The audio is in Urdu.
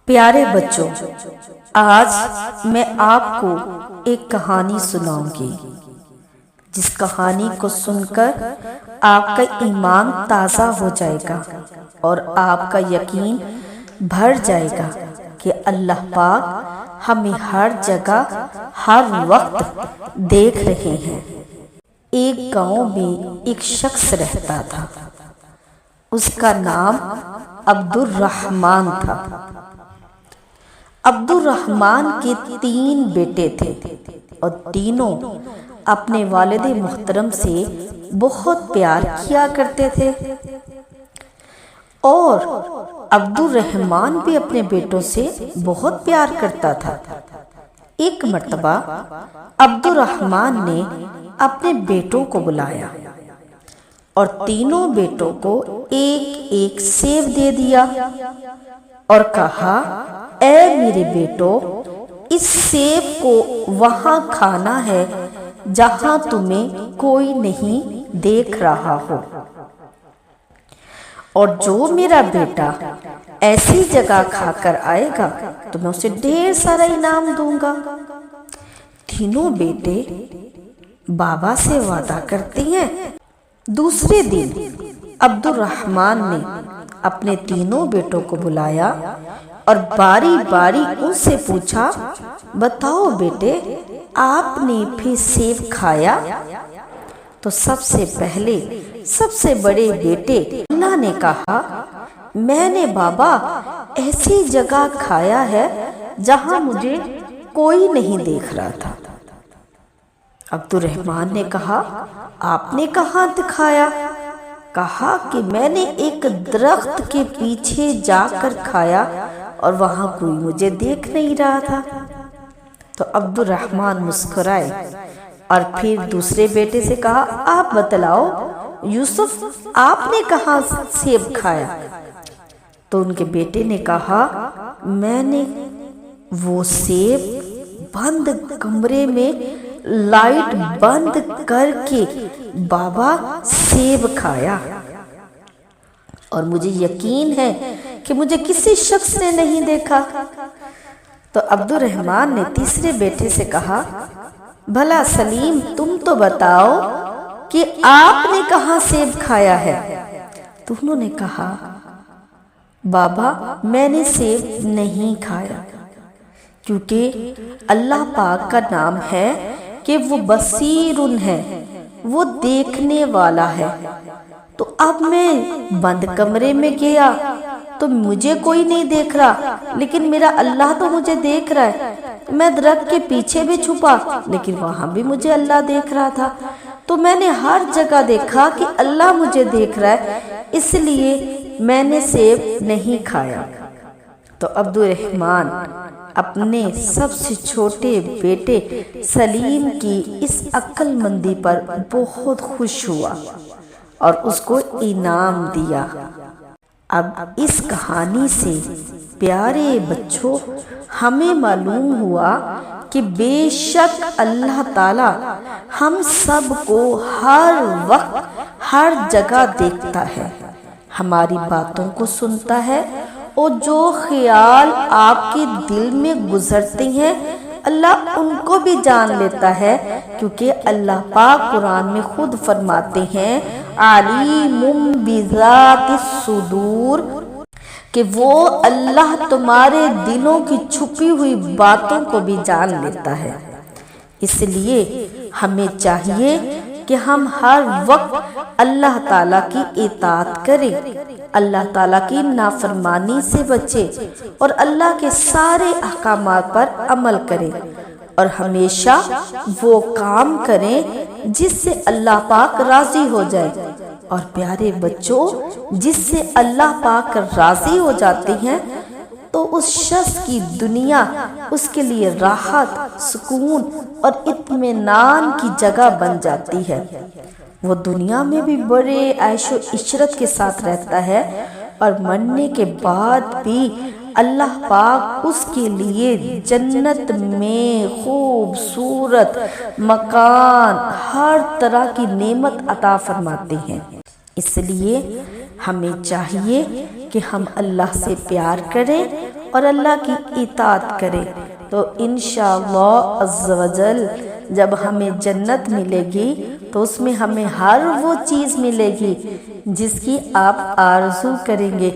پیارے بچوں، آج میں آپ کو ایک کہانی سناؤں گی جس کہانی کو سن کر آپ کا ایمان تازہ ہو جائے گا اور آپ کا یقین بڑھ جائے گا کہ اللہ پاک ہمیں ہر جگہ ہر وقت دیکھ رہے ہیں۔ ایک گاؤں میں ایک شخص رہتا تھا، اس کا نام عبد الرحمن تھا۔ عبد الرحمن کے 3 بیٹے تھے اور تینوں اپنے والد محترم سے بہت پیار کیا کرتے تھے، اور عبد الرحمن بھی اپنے بیٹوں سے بہت پیار کرتا تھا۔ ایک مرتبہ عبد الرحمن نے اپنے بیٹوں کو بلایا اور تینوں بیٹوں کو ایک ایک سیب دے دیا اور کہا، اے میرے بیٹو، اس سیب کو وہاں کھانا ہے جہاں تمہیں کوئی نہیں دیکھ رہا ہو، اور جو میرا بیٹا ایسی جگہ کھا کر آئے گا تو میں اسے ڈھیر سارا انعام دوں گا۔ تینوں بیٹے بابا سے وعدہ کرتے ہیں۔ دوسرے دن عبد الرحمن نے اپنے تینوں بیٹوں کو بلایا اور باری باری ان سے پوچھا، بتاؤ بیٹے، آپ نے بھی سیب کھایا؟ تو سب سے پہلے سب سے بڑے بیٹے اللہ نے کہا، میں نے بابا ایسی جگہ کھایا ہے جہاں مجھے کوئی نہیں دیکھ رہا تھا۔ عبد الرحمن نے کہا، آپ نے کہاں کھایا؟ کہا کہ میں نے ایک درخت کے پیچھے جا کر کھایا اور وہاں کوئی مجھے دیکھ نہیں رہا تھا۔ تو عبد الرحمن مسکرائے اور پھر دوسرے بیٹے سے کہا، آپ بتلاؤ یوسف، آپ نے کہاں سیب کھایا؟ تو ان کے بیٹے نے کہا، میں نے وہ سیب بند کمرے میں لائٹ بند کر کے بابا سیب کھایا، اور مجھے یقین ہے کہ مجھے کسی شخص نے نہیں دیکھا۔ تو عبد الرحمن نے تیسرے بیٹے سے کہا، بھلا سلیم، تم تو بتاؤ کہ آپ نے کہاں سیب کھایا ہے؟ تو انہوں نے کہا، بابا میں نے سیب نہیں کھایا، کیونکہ اللہ پاک کا نام ہے کہ وہ بصیر ہے، وہ دیکھنے والا ہے۔ تو اب میں بند کمرے میں گیا تو مجھے کوئی نہیں دیکھ رہا، لیکن میرا اللہ تو مجھے دیکھ رہا ہے۔ میں درخت کے پیچھے بھی چھپا، لیکن وہاں بھی مجھے اللہ دیکھ رہا تھا۔ تو میں نے ہر جگہ دیکھا کہ اللہ مجھے دیکھ رہا ہے، اس لیے میں نے سیب نہیں کھایا۔ تو عبد الرحمن اپنے سب سے چھوٹے بیٹے سلیم کی اس عقل مندی پر بہت خوش ہوا اور اس کو انعام دیا۔ اب اس کہانی سے پیارے بچوں ہمیں معلوم ہوا کہ بے شک اللہ تعالی ہم سب کو ہر وقت ہر جگہ دیکھتا ہے، ہماری باتوں کو سنتا ہے، اور جو خیال آپ کے دل میں گزرتے ہیں اللہ ان کو بھی جان لیتا ہے، کیونکہ اللہ پاک قرآن میں خود فرماتے ہیں، علیم بذات الصدور، کہ وہ اللہ تمہارے دلوں کی چھپی ہوئی باتوں کو بھی جان لیتا ہے۔ اس لیے ہمیں چاہیے کہ ہم ہر وقت اللہ تعالیٰ کی اطاعت کریں، اللہ تعالیٰ کی نافرمانی سے بچیں اور اللہ کے سارے احکامات پر عمل کریں، اور ہمیشہ وہ کام کریں جس سے اللہ پاک راضی ہو جائے۔ اور پیارے بچوں، جس سے اللہ پاک راضی ہو جاتے ہیں تو اس شخص کی دنیا اس کے لیے راحت، سکون اور اطمینان کی جگہ بن جاتی ہے۔ وہ دنیا میں بھی بڑے عیش و عشرت کے ساتھ رہتا ہے، اور مرنے کے بعد بھی اللہ پاک اس کے لیے جنت میں خوبصورت مکان، ہر طرح کی نعمت عطا فرماتے ہیں۔ اس لیے ہمیں چاہیے کہ ہم اللہ سے پیار کریں اور اللہ کی اطاعت کرے تو انشاءاللہ عز و جل جب ہمیں جنت ملے گی تو اس میں ہمیں ہر وہ چیز ملے گی جس کی آپ آرزو کریں گے،